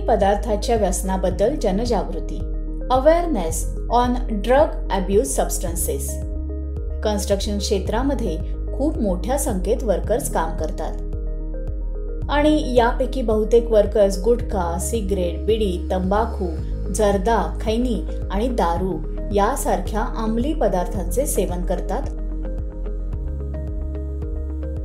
पदार्थाच्या व्यसनाबद्दल जनजागृती. Awareness on drug abuse substances. Construction क्षेत्रामध्ये खूप मोठ्या संख्येत वर्कर्स काम करतात आणि यापैकी बहुतेक वर्कर्स गुटखा, सिगरेट, बिडी, तंबाखू, जर्दा, खैनी आणि दारू यासारख्या अंमली पदार्थांचे सेवन करतात.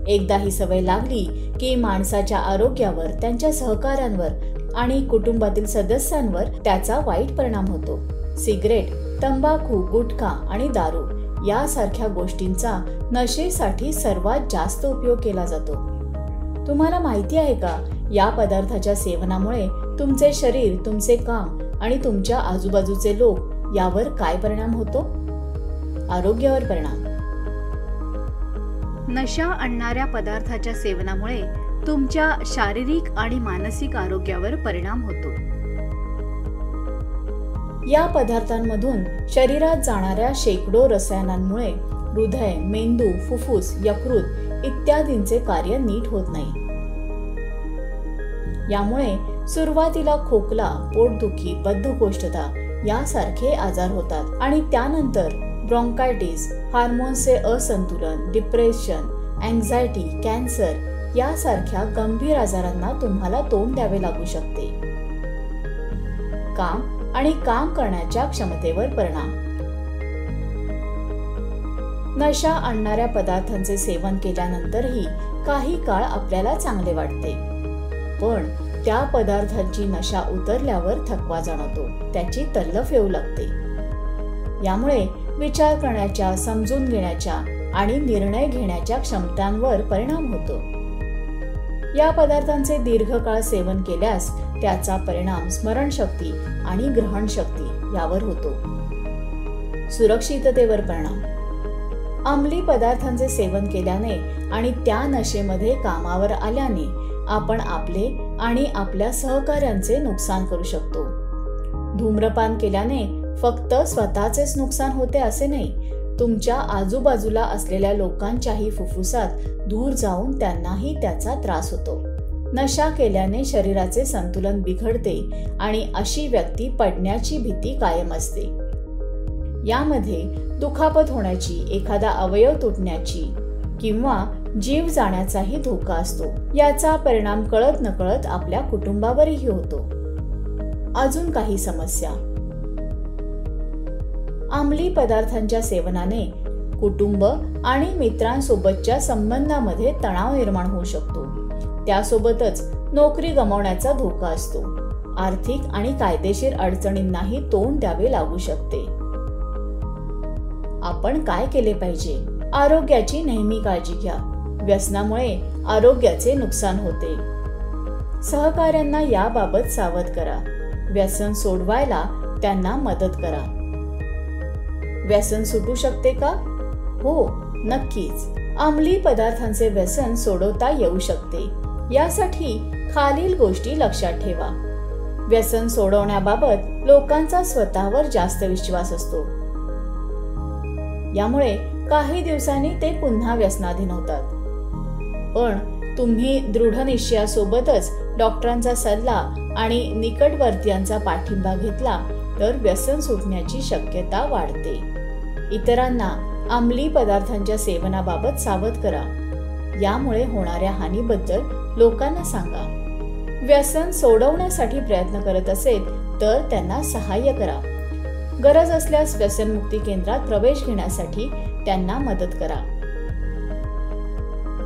एकदा ही सवय लागली की माणसाच्या आरोग्यावर, त्यांच्या सहकाऱ्यांवर आणि कुटुंबातील सदस्यांवर त्याचा वाईट परिणाम होतो. सिगरेट, तंबाखू, गुटखा आणि दारू यासारख्या गोष्टींचा नशेसाठी सर्वात जास्त उपयोग केला जातो. तुम्हाला माहिती आहे का, या पदार्थाच्या सेवनामुळे तुमचे शरीर, तुमचे काम आणि तुमच्या आजूबाजूचे लोक यावर काय परिणाम होतो? आरोग्यावर परिणाम. नशा आणणाऱ्या पदार्थाच्या सेवनामुळे तुमच्या शारीरिक आणि मानसिक आरोग्यावर परिणाम होतो. या पदार्थांमधून शरीरात जाणाऱ्या शेकडो रसायनांमुळे हृदय, मेंदू, फुफ्फुस, यकृत इत्यादींचे कार्य नीट होत नाही. यामुळे सुरुवातीला खोकला, पोटदुखी, बद्धकोष्ठता यासारखे आजार होतात आणि त्यानंतर ब्रॉन्कायटिस, हार्मोन्सचे असंतुलन, डिप्रेशन, अँक्झायटी, कॅन्सर यासारख्या गंभीर आजारांना तुम्हाला तोंड द्यावे लागू शकते. काम आणि काम करण्याच्या क्षमतेवर परिणाम. नशा आणणाऱ्या पदार्थांचे सेवन केल्यानंतरही काही काळ आपल्याला चांगले वाटते, पण त्या पदार्थांची नशा उतरल्यावर थकवा जाणवतो, त्याची तल्लफ येऊ लागते. यामुळे विचार करण्याच्या, समजून घेण्याच्या आणि निर्णय घेण्याच्या क्षमतांवर परिणाम होतो. या पदार्थांचे दीर्घकाळ सेवन केल्यास त्याचा परिणाम स्मरणशक्ती आणि ग्रहणशक्ती यावर होतो. सुरक्षिततेवर परिणाम. अंमली पदार्थांचे सेवन केल्याने आणि त्या नशेमध्ये कामावर आल्याने आपण आपले आणि आपल्या सहकाऱ्यांचे नुकसान करू शकतो. धूम्रपान केल्याने फक्त स्वतःचेच नुकसान होते असे नाही, तुमच्या आजूबाजूला असलेल्या लोकांच्याही फुफ्फुसात धूर जाऊन त्यांनाही त्याचा त्रास होतो. नशा केल्याने शरीराचे संतुलन बिघडते आणि अशी व्यक्ती पडण्याची भीती कायम असते. यामध्ये दुखापत होण्याची, एखादा अवयव तुटण्याची किंवा जीव जाण्याचाही धोका असतो. याचा परिणाम कळत नकळत आपल्या कुटुंबावरही होतो. अजून काही समस्या. अंमली पदार्थांच्या सेवनाने कुटुंब आणि मित्रांसोबतच्या संबंधामध्ये तणाव निर्माण होऊ शकतो. त्यासोबतच नोकरी गमावण्याचा धोका असतो. आर्थिक आणि कायदेशीर अडचणींनाही तोंड द्यावे लागू शकते. आपण काय केले पाहिजे? आरोग्याची नेहमी काळजी घ्या. व्यसनामुळे आरोग्याचे नुकसान होते. सहकाऱ्यांना याबाबत सावध करा. व्यसन सोडवायला त्यांना मदत करा. व्यसन सुटू शकते का? हो, नक्कीच. अंमली पदार्थांचे व्यसन सोडवता येऊ शकते. यासाठी खालील गोष्टी लक्षात ठेवा. व्यसन सोडवण्याबाबत लोकांचा स्वतःवर जास्त विश्वास असतो. यामुळे काही दिवसांनी ते पुन्हा व्यसनाधीन होतात. पण तुम्ही दृढ निश्चयासोबतच डॉक्टरांचा सल्ला आणि निकटवर्तीयांचा पाठिंबा घेतला तर व्यसन सुटण्याची शक्यता वाढते. इतरांना अंमली पदार्थांच्या सेवनाबाबत सावध करा. यामुळे होणाऱ्या हानीबद्दल लोकांना सांगा. व्यसन सोडवण्यासाठी प्रयत्न करत असेल तर त्यांना सहाय्य करा. गरज असल्यास व्यसनमुक्ती केंद्रात प्रवेश घेण्यासाठी त्यांना मदत करा.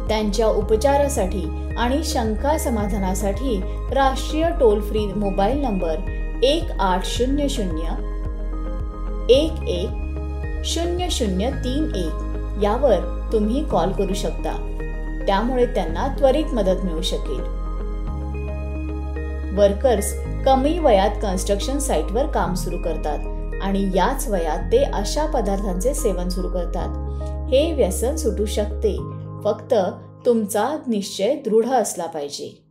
त्यांच्या उपचारासाठी आणि शंका समाधानासाठी राष्ट्रीय टोल फ्री मोबाईल नंबर 1800-110031 यावर तुम्ही कॉल करू शकता. त्यामुळे त्यांना त्वरित मदत मिळू शकेल. वर्कर्स कमी वयात कन्स्ट्रक्शन साइटवर काम सुरू करतात आणि याच वयात ते अशा पदार्थांचे सेवन सुरू करतात. हे व्यसन सुटू शकते, फक्त तुमचा निश्चय दृढ असला पाहिजे.